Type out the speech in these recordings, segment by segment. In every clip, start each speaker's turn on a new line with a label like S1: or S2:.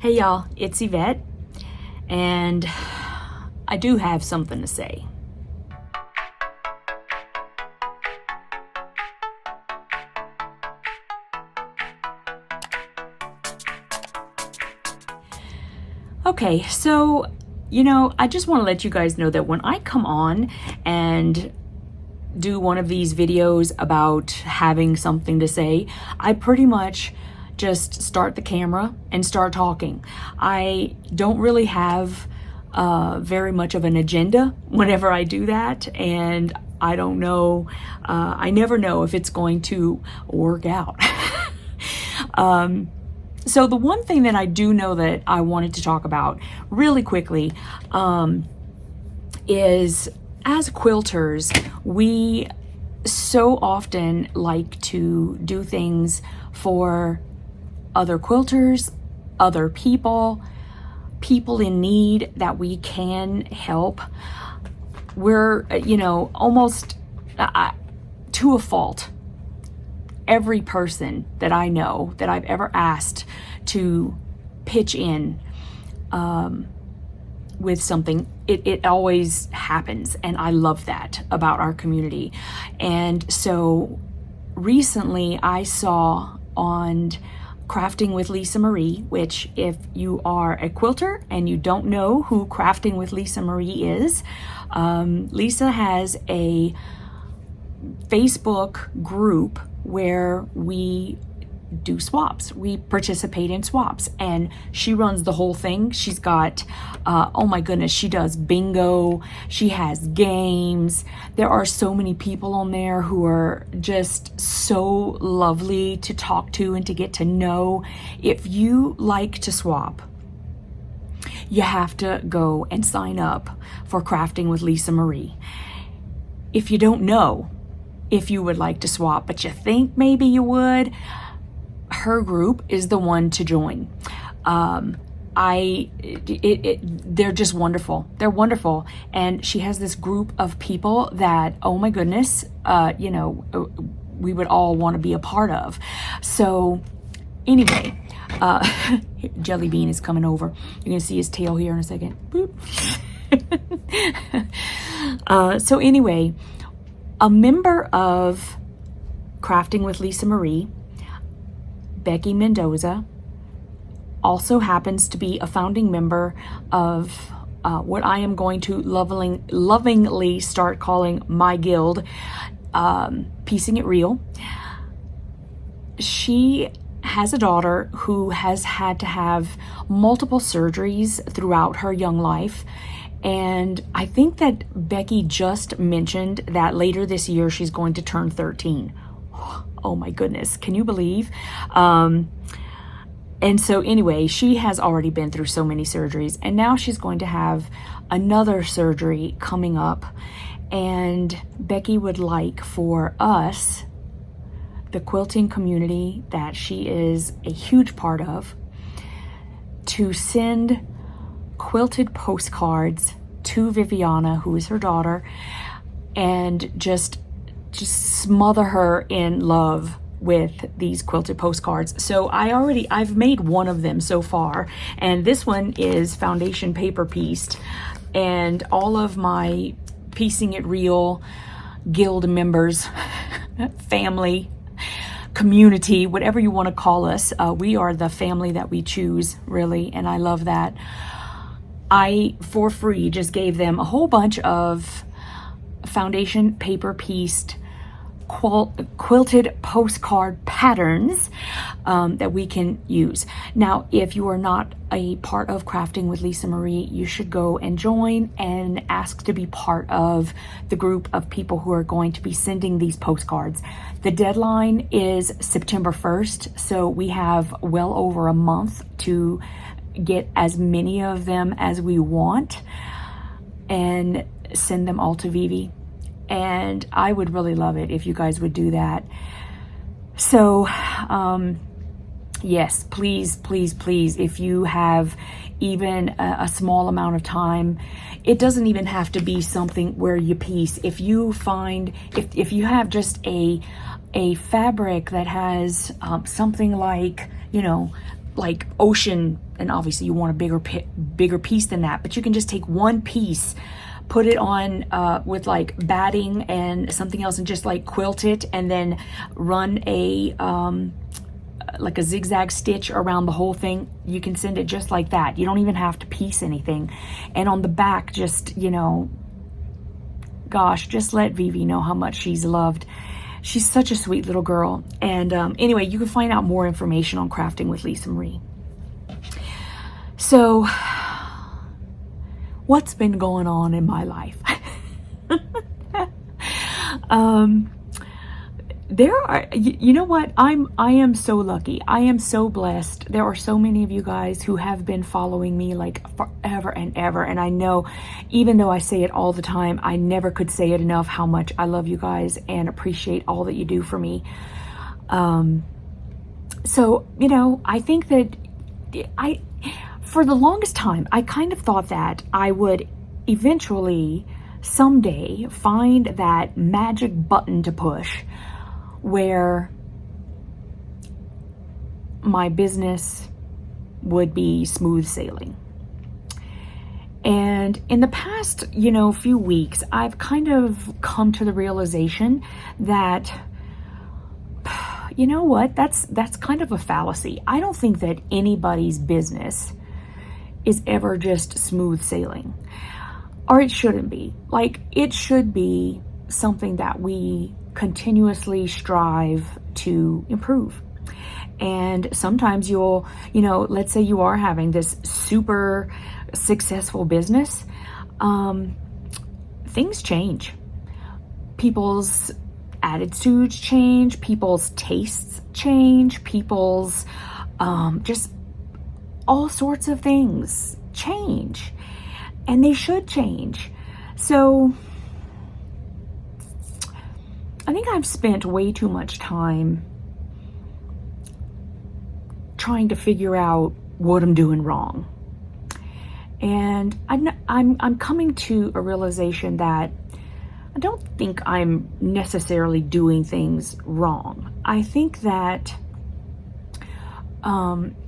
S1: Hey y'all, it's Yvette, and I do have something to say. Okay, so, I just want to let you guys know that when I come on and do one of these videos about having something to say, I pretty much just start the camera and start talking. I don't really have very much of an agenda whenever I do that, and I don't know, I never know if it's going to work out. So the one thing that I do know that I wanted to talk about really quickly is, as quilters, we so often like to do things for other quilters, other people in need that we can help. We're, almost to a fault. Every person that I know that I've ever asked to pitch in with something, it always happens, and I love that about our community. And so recently I saw on Crafting with Lisa Marie, which if you are a quilter and you don't know who Crafting with Lisa Marie is, Lisa has a Facebook group where we do swaps. We participate in swaps, and she runs the whole thing. She's got, oh my goodness, she does bingo. She has games. There are so many people on there who are just so lovely to talk to and to get to know. If you like to swap, you have to go and sign up for Crafting with Lisa Marie. If you don't know if you would like to swap, but you think maybe you would, her group is the one to join. They're just wonderful. They're wonderful. And she has this group of people that, oh my goodness, we would all want to be a part of. So anyway, Jellybean is coming over. You're going to see his tail here in a second. Boop. So anyway, a member of Crafting with Lisa Marie, Becky Mendoza, also happens to be a founding member of what I am going to lovingly start calling my guild, Piecing It Real. She has a daughter who has had to have multiple surgeries throughout her young life. And I think that Becky just mentioned that later this year she's going to turn 13. Oh my goodness, can you believe? And so anyway, she has already been through so many surgeries, and now she's going to have another surgery coming up. And Becky would like for us, the quilting community that she is a huge part of, to send quilted postcards to Viviana, who is her daughter, and just smother her in love with these quilted postcards. So I've made one of them so far, and this one is foundation paper pieced, and all of my Piecing It Real guild members, family, community, whatever you want to call us, we are the family that we choose, really, and I love that. I, for free, just gave them a whole bunch of foundation paper pieced quilted postcard patterns that we can use. Now, if you are not a part of Crafting with Lisa Marie, you should go and join and ask to be part of the group of people who are going to be sending these postcards. The deadline is September 1st, so we have well over a month to get as many of them as we want and send them all to Vivi. And I would really love it if you guys would do that. So yes, please, if you have even a small amount of time, it doesn't even have to be something where you piece. If you find, if you have just a fabric that has something like, like ocean, and obviously you want a bigger piece than that, but you can just take one piece, put it on with like batting and something else, and just like quilt it, and then run a like a zigzag stitch around the whole thing. You can send it just like that. You don't even have to piece anything. And on the back, just, you know, gosh, just let Vivi know how much she's loved. She's such a sweet little girl. And anyway, you can find out more information on Crafting with Lisa Marie. So, what's been going on in my life? There are, you know what? I am so lucky. I am so blessed. There are so many of you guys who have been following me like forever and ever. And I know, even though I say it all the time, I never could say it enough how much I love you guys and appreciate all that you do for me. So, you know, I think that for the longest time, I kind of thought that I would eventually someday find that magic button to push where my business would be smooth sailing. And in the past, you know, few weeks, I've kind of come to the realization that, you know what, that's kind of a fallacy. I don't think that anybody's business is ever just smooth sailing, or it shouldn't be. Like, it should be something that we continuously strive to improve. And sometimes you'll, you know, let's say you are having this super successful business, things change. People's attitudes change, people's tastes change, people's just all sorts of things change, and they should change. So I think I've spent way too much time trying to figure out what I'm doing wrong. And I'm coming to a realization that I don't think I'm necessarily doing things wrong. I think that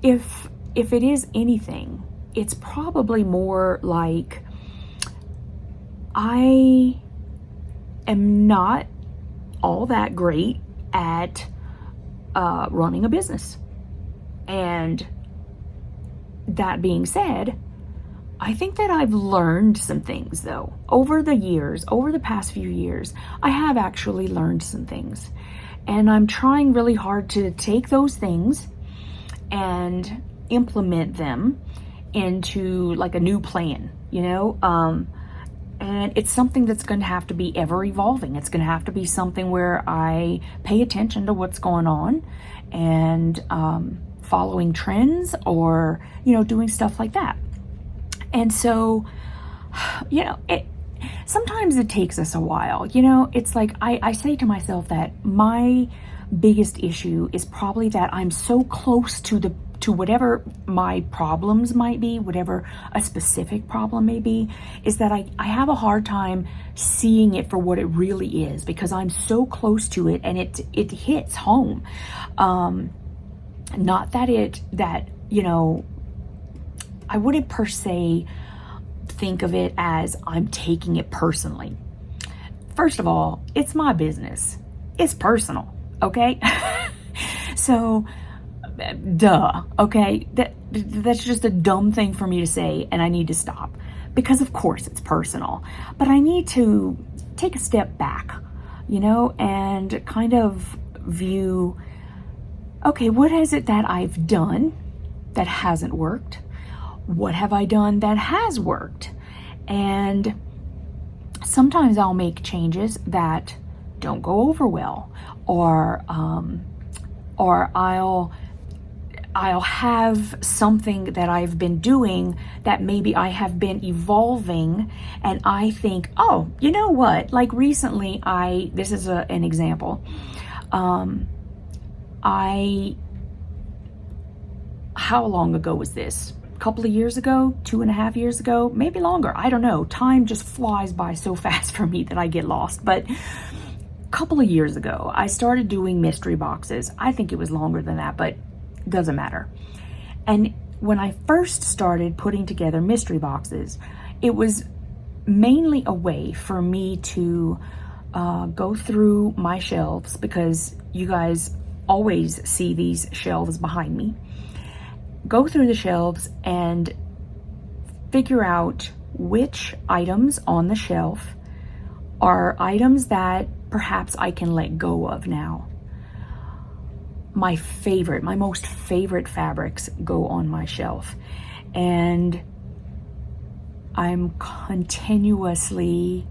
S1: if it is anything, it's probably more like I am not all that great at running a business. And that being said, I think that I've learned some things though. Over the years, over the past few years, I have actually learned some things. And I'm trying really hard to take those things and implement them into like a new plan, you know? And it's something that's going to have to be ever evolving. It's going to have to be something where I pay attention to what's going on and following trends, or, you know, doing stuff like that. And so, you know, sometimes it takes us a while. You know, it's like I say to myself that my biggest issue is probably that I'm so close to whatever my problems might be, whatever a specific problem may be, is that I have a hard time seeing it for what it really is, because I'm so close to it and it hits home. Not that you know, I wouldn't per se think of it as I'm taking it personally. First of all, it's my business. It's personal, okay? So, duh, okay? That's just a dumb thing for me to say, and I need to stop. Because of course it's personal. But I need to take a step back, you know, and kind of view, okay, what is it that I've done that hasn't worked? What have I done that has worked? And sometimes I'll make changes that don't go over well, or I'll have something that I've been doing that maybe I have been evolving, and I think, oh, you know what? Like recently, this is an example. How long ago was this? A couple of years ago, 2.5 years ago, maybe longer. I don't know. Time just flies by so fast for me that I get lost. But a couple of years ago, I started doing mystery boxes. I think it was longer than that, but it doesn't matter. And when I first started putting together mystery boxes, it was mainly a way for me to go through my shelves, because you guys always see these shelves behind me. Go through the shelves and figure out which items on the shelf are items that perhaps I can let go of now. My most favorite fabrics go on my shelf, and I'm continuously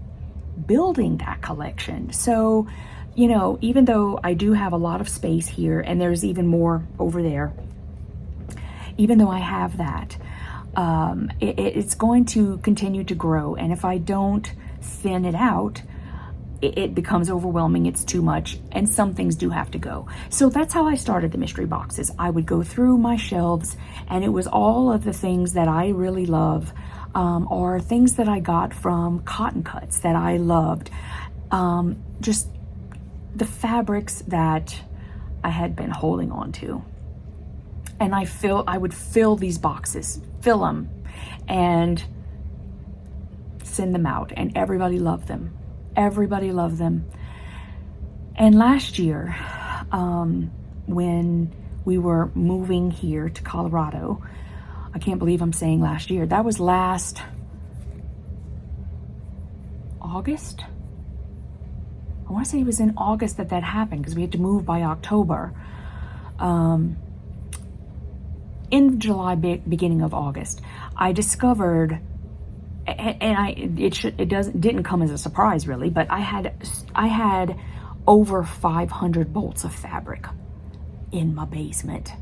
S1: building that collection. So, you know, even though I do have a lot of space here, and there's even more over there, even though I have that, it's going to continue to grow. And if I don't thin it out, it becomes overwhelming. It's too much, and some things do have to go. So that's how I started the mystery boxes. I would go through my shelves, and it was all of the things that I really love, or things that I got from cotton cuts that I loved, just the fabrics that I had been holding on to. And I would fill these boxes, fill them, and send them out, and everybody loved them. Everybody loved them. And last year, when we were moving here to Colorado, I can't believe I'm saying last year. That was last August. I want to say it was in August that happened, because we had to move by October. In July, beginning of August, I discovered, and it didn't come as a surprise really, but I had over 500 bolts of fabric in my basement.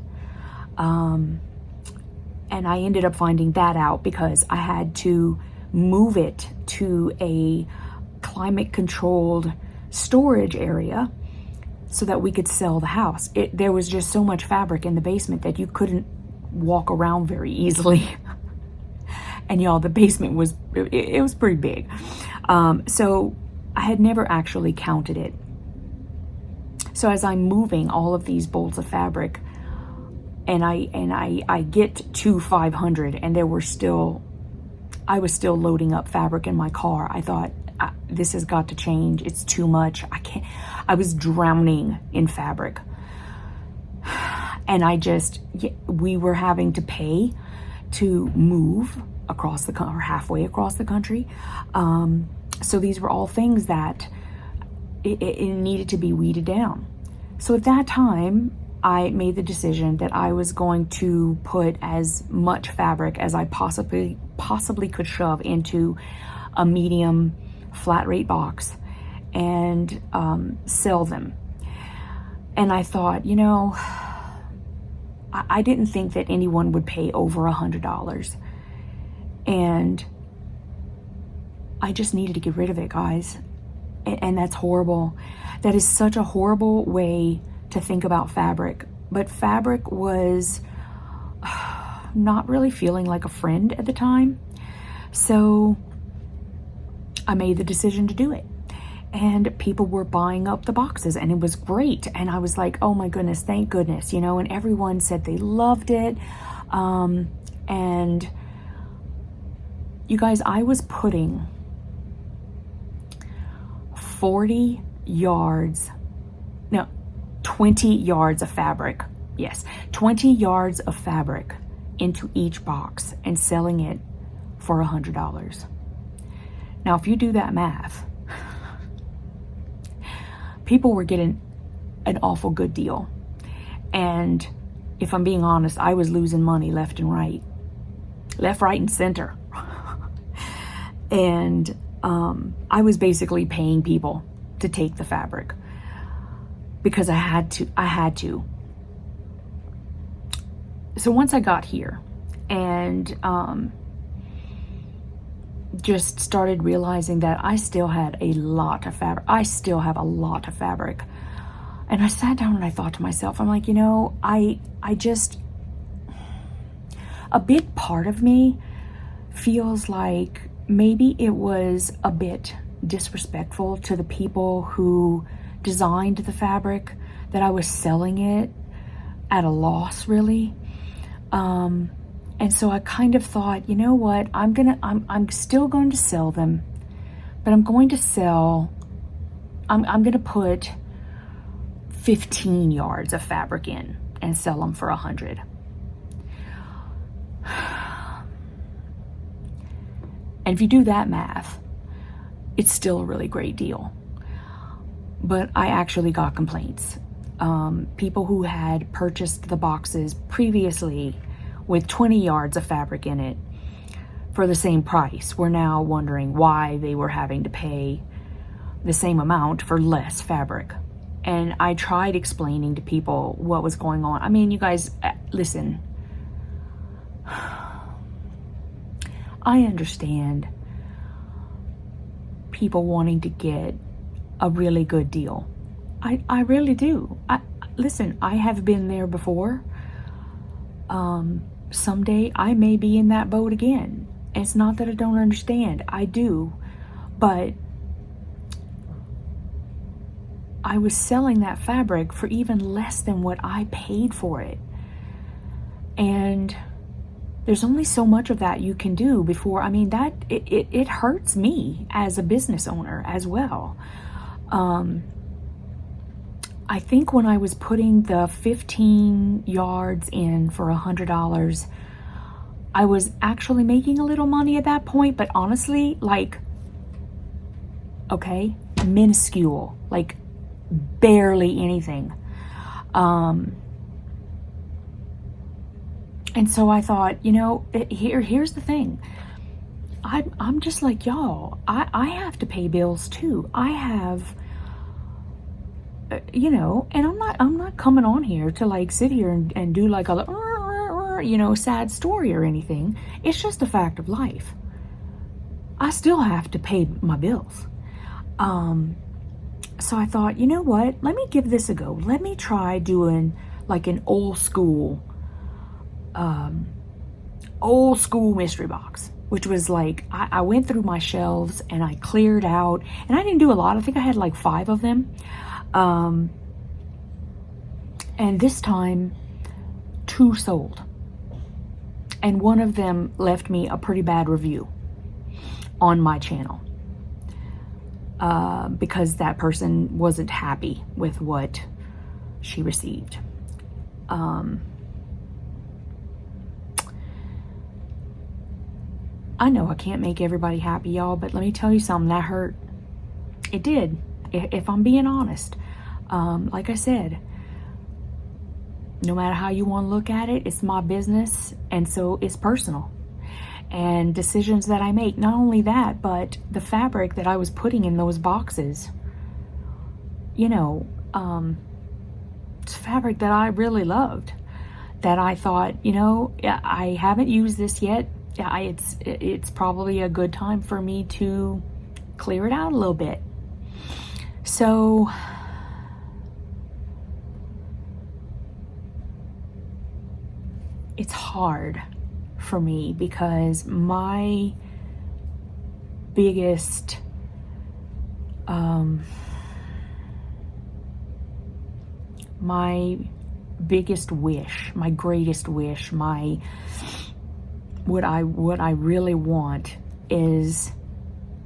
S1: And I ended up finding that out because I had to move it to a climate controlled storage area so that we could sell the house. There was just so much fabric in the basement that you couldn't walk around very easily. And y'all, the basement was pretty big. So I had never actually counted it. So as I'm moving all of these bolts of fabric, and I get to 500, and I was still loading up fabric in my car. I thought, this has got to change. It's too much. I was drowning in fabric. And we were having to pay to move halfway across the country. So these were all things that it needed to be weeded down. So at that time, I made the decision that I was going to put as much fabric as I possibly could shove into a medium flat rate box and sell them. And I thought, you know, I didn't think that anyone would pay over $100. And I just needed to get rid of it, guys. And that's horrible. That is such a horrible way to think about fabric. But fabric was not really feeling like a friend at the time. So I made the decision to do it. And people were buying up the boxes, and it was great. And I was like, oh my goodness, thank goodness, you know, and everyone said they loved it. And you guys, I was putting 20 yards of fabric. Yes, 20 yards of fabric into each box and selling it for $100. Now, if you do that math, people were getting an awful good deal. And if I'm being honest, I was losing money left, right, and center. And I was basically paying people to take the fabric because I had to. So once I got here and just started realizing that I still had a lot of fabric. I still have a lot of fabric. And I sat down and I thought to myself, I'm like, you know, a big part of me feels like maybe it was a bit disrespectful to the people who designed the fabric, that I was selling it at a loss, really. And so I kind of thought, you know what, I'm still going to sell them, but I'm going to put 15 yards of fabric in and sell them for 100. And if you do that math, it's still a really great deal. But I actually got complaints. People who had purchased the boxes previously with 20 yards of fabric in it for the same price were now wondering why they were having to pay the same amount for less fabric. And I tried explaining to people what was going on. I mean, you guys, listen. I understand people wanting to get a really good deal. I really do. Listen, I have been there before. Someday I may be in that boat again. It's not that I don't understand. I do. But I was selling that fabric for even less than what I paid for it. And there's only so much of that you can do before, I mean, that it hurts me as a business owner as well. I think when I was putting the 15 yards in for $100, I was actually making a little money at that point, but honestly, like, okay, minuscule, like barely anything. And so I thought, you know, here's the thing. I'm just like y'all. I have to pay bills too. I have, you know, and I'm not coming on here to like sit here and do like a, you know, sad story or anything. It's just a fact of life. I still have to pay my bills. So I thought, you know what? Let me give this a go. Let me try doing like an old school mystery box, which was like, I went through my shelves and I cleared out, and I didn't do a lot. I think I had like 5 of them. And this time 2 sold, and one of them left me a pretty bad review on my channel, because that person wasn't happy with what she received. I know I can't make everybody happy, y'all, but let me tell you something, that hurt. It did, if I'm being honest. Like I said, no matter how you want to look at it, it's my business, and so it's personal. And decisions that I make, not only that, but the fabric that I was putting in those boxes, you know, it's fabric that I really loved, that I thought, you know, I haven't used this yet. It's probably a good time for me to clear it out a little bit. So it's hard for me because my biggest wish, my greatest wish, what I really want is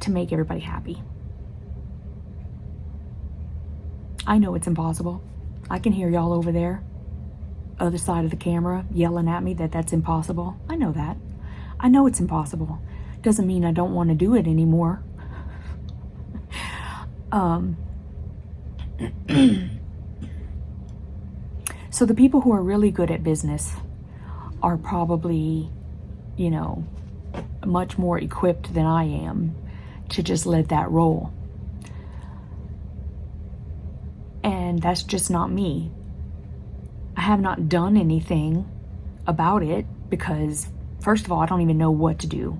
S1: to make everybody happy. I know it's impossible. I can hear y'all over there, other side of the camera, yelling at me that that's impossible. I know that. I know it's impossible. Doesn't mean I don't want to do it anymore. So the people who are really good at business are probably, you know, much more equipped than I am to just let that roll. And that's just not me. I have not done anything about it because, first of all, I don't even know what to do.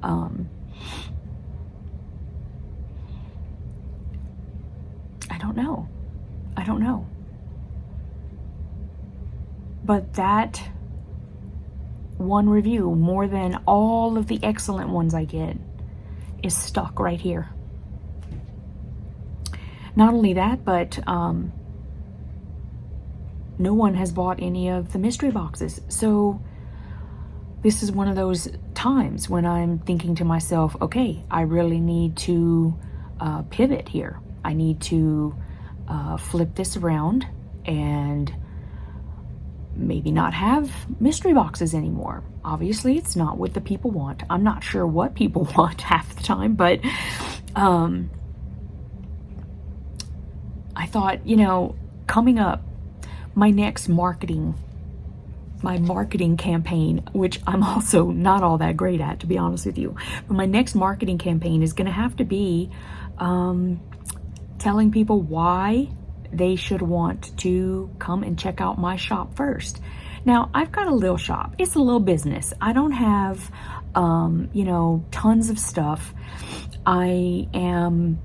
S1: I don't know. But that one review, more than all of the excellent ones I get, is stuck right here. Not only that, but no one has bought any of the mystery boxes. So this is one of those times when I'm thinking to myself, okay, I really need to pivot here. I need to flip this around and maybe not have mystery boxes anymore. Obviously, it's not what the people want. I'm not sure what people want half the time, but I thought, you know, coming up, my next marketing campaign, which I'm also not all that great at, to be honest with you, but my next marketing campaign is going to have to be telling people why they should want to come and check out my shop first. Now, I've got a little shop. It's a little business. I don't have, you know, tons of stuff. I am,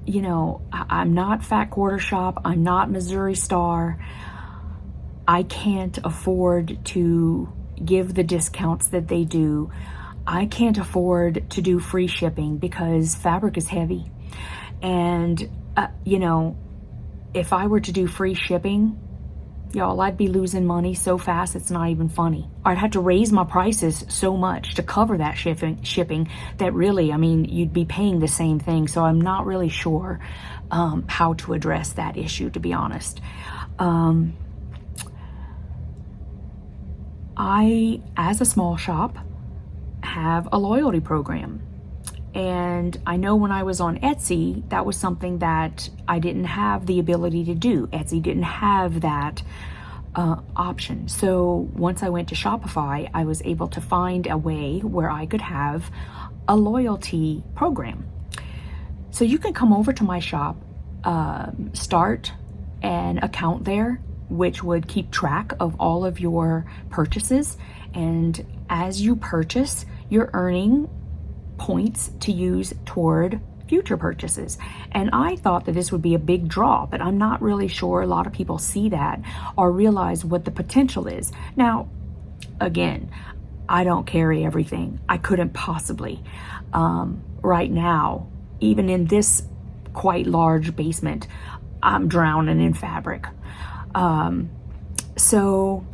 S1: you know, I'm not Fat Quarter Shop. I'm not Missouri Star. I can't afford to give the discounts that they do. I can't afford to do free shipping because fabric is heavy. And, you know, if I were to do free shipping, y'all, I'd be losing money so fast it's not even funny. I'd have to raise my prices so much to cover that shipping that really, I mean, you'd be paying the same thing. So I'm not really sure how to address that issue, to be honest. I, as a small shop, have a loyalty program. And I know when I was on Etsy, that was something that I didn't have the ability to do. Etsy didn't have that option. So once I went to Shopify, I was able to find a way where I could have a loyalty program. So you can come over to my shop, start an account there, which would keep track of all of your purchases. And as you purchase, you're earning points to use toward future purchases. And I thought that this would be a big draw, but I'm not really sure a lot of people see that or realize what the potential is. Now, again, I don't carry everything. I couldn't possibly. Right now, even in this quite large basement, I'm drowning in fabric. So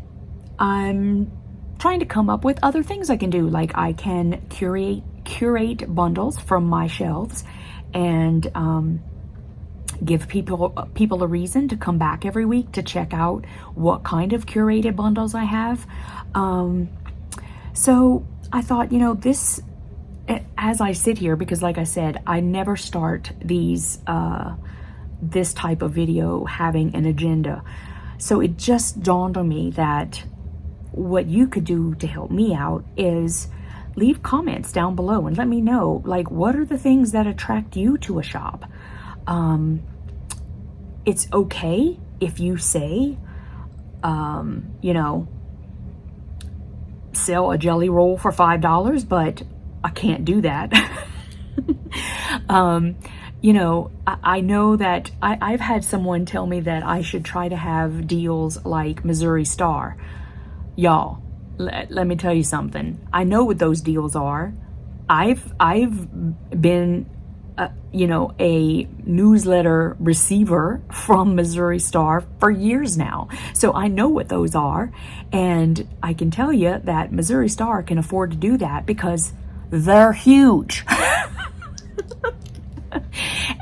S1: I'm trying to come up with other things I can do. Like I can curate bundles from my shelves and give people a reason to come back every week to check out what kind of curated bundles I have. So I thought, you know, this, as I sit here, because like I said, I never start these this type of video having an agenda. So it just dawned on me that what you could do to help me out is leave comments down below and let me know, like, what are the things that attract you to a shop? It's okay if you say, you know, sell a jelly roll for $5, but I can't do that. You know, I know that I've had someone tell me that I should try to have deals like Missouri Star. Y'all, let me tell you something. I know what those deals are. I've been, you know, a newsletter receiver from Missouri Star for years now. So I know what those are. And I can tell you that Missouri Star can afford to do that because they're huge.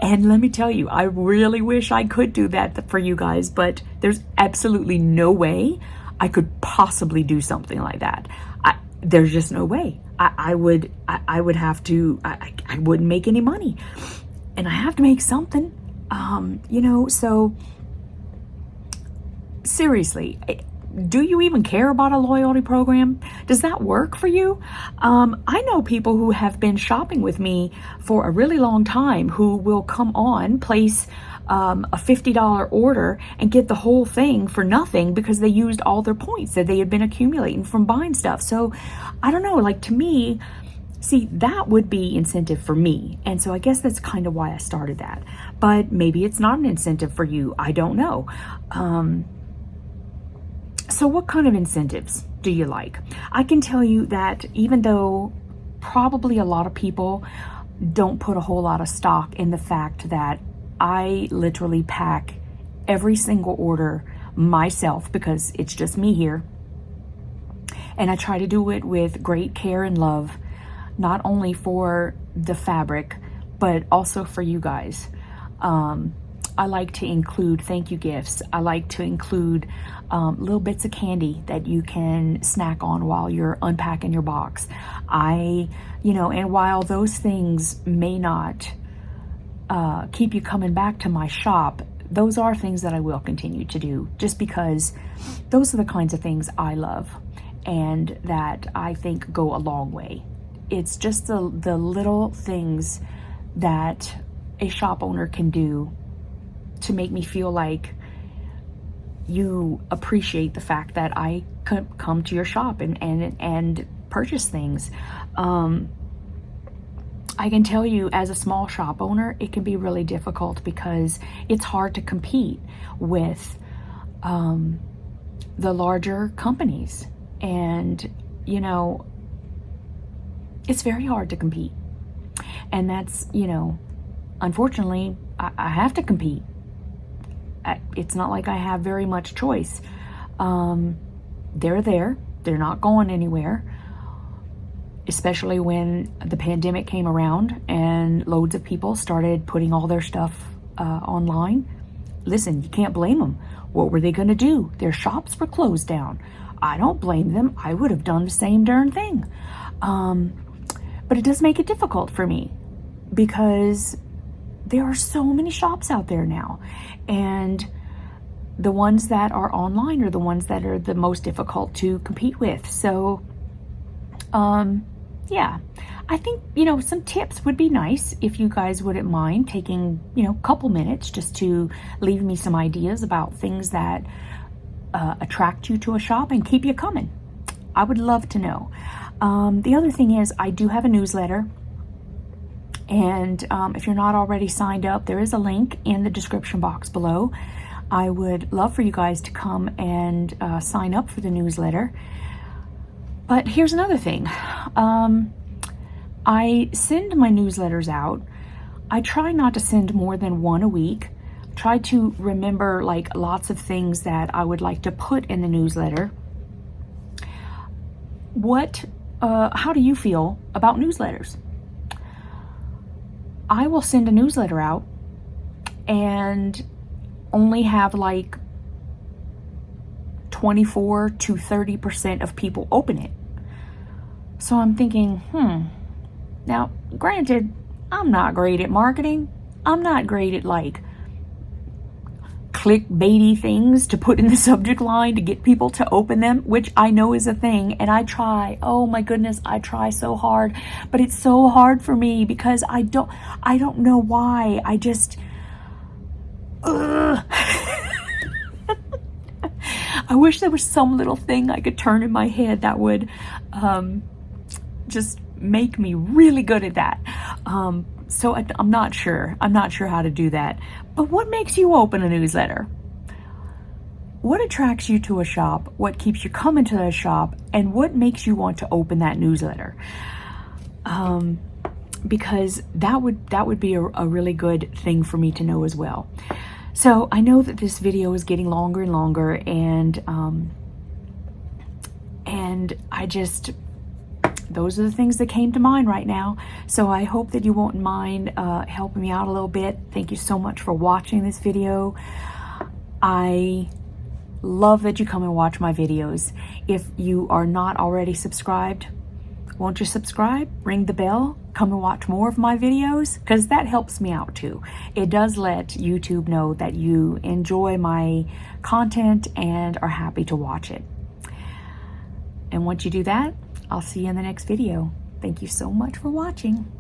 S1: And let me tell you, I really wish I could do that for you guys, but there's absolutely no way I could possibly do something like that. There's just no way. I would have to, I wouldn't make any money, and I have to make something, you know, so seriously, do you even care about a loyalty program? Does that work for you? I know people who have been shopping with me for a really long time who will come on, place a $50 order and get the whole thing for nothing because they used all their points that they had been accumulating from buying stuff. So I don't know, like, to me, see, that would be incentive for me. And so I guess that's kind of why I started that. But maybe it's not an incentive for you. I don't know. So what kind of incentives do you like? I can tell you that even though probably a lot of people don't put a whole lot of stock in the fact that I literally pack every single order myself because it's just me here. And I try to do it with great care and love, not only for the fabric, but also for you guys. I like to include thank you gifts. I like to include little bits of candy that you can snack on while you're unpacking your box. And while those things may not keep you coming back to my shop, those are things that I will continue to do, just because those are the kinds of things I love and that I think go a long way. It's just the little things that a shop owner can do to make me feel like you appreciate the fact that I could come to your shop and purchase things. I can tell you, as a small shop owner, it can be really difficult because it's hard to compete with the larger companies. And, it's very hard to compete. And that's, unfortunately, I have to compete. It's not like I have very much choice. They're there. They're not going anywhere. Especially when the pandemic came around and loads of people started putting all their stuff online. Listen, you can't blame them. What were they going to do? Their shops were closed down. I don't blame them. I would have done the same darn thing. But it does make it difficult for me because there are so many shops out there now. And the ones that are online are the ones that are the most difficult to compete with. So, yeah, I think, some tips would be nice if you guys wouldn't mind taking, a couple minutes just to leave me some ideas about things that attract you to a shop and keep you coming. I would love to know. The other thing is, I do have a newsletter. And if you're not already signed up, there is a link in the description box below. I would love for you guys to come and sign up for the newsletter. But here's another thing. I send my newsletters out. I try not to send more than one a week. Try to remember lots of things that I would like to put in the newsletter. How do you feel about newsletters? I will send a newsletter out and only have 24 to 30% of people open it. So I'm thinking, Now, granted, I'm not great at marketing. I'm not great at clickbaity things to put in the subject line to get people to open them, which I know is a thing. And I try, oh my goodness, I try so hard, but it's so hard for me because I don't know why. I just, I wish there was some little thing I could turn in my head that would just make me really good at that. So I'm not sure. I'm not sure how to do that. But what makes you open a newsletter? What attracts you to a shop? What keeps you coming to a shop? And what makes you want to open that newsletter? Because that would be a really good thing for me to know as well. So I know that this video is getting longer and longer, and I just, those are the things that came to mind right now. So I hope that you won't mind helping me out a little bit. Thank you so much for watching this video. I love that you come and watch my videos. If you are not already subscribed, won't you subscribe? Ring the bell. Come and watch more of my videos, because that helps me out too. It does let YouTube know that you enjoy my content and are happy to watch it. And once you do that, I'll see you in the next video. Thank you so much for watching.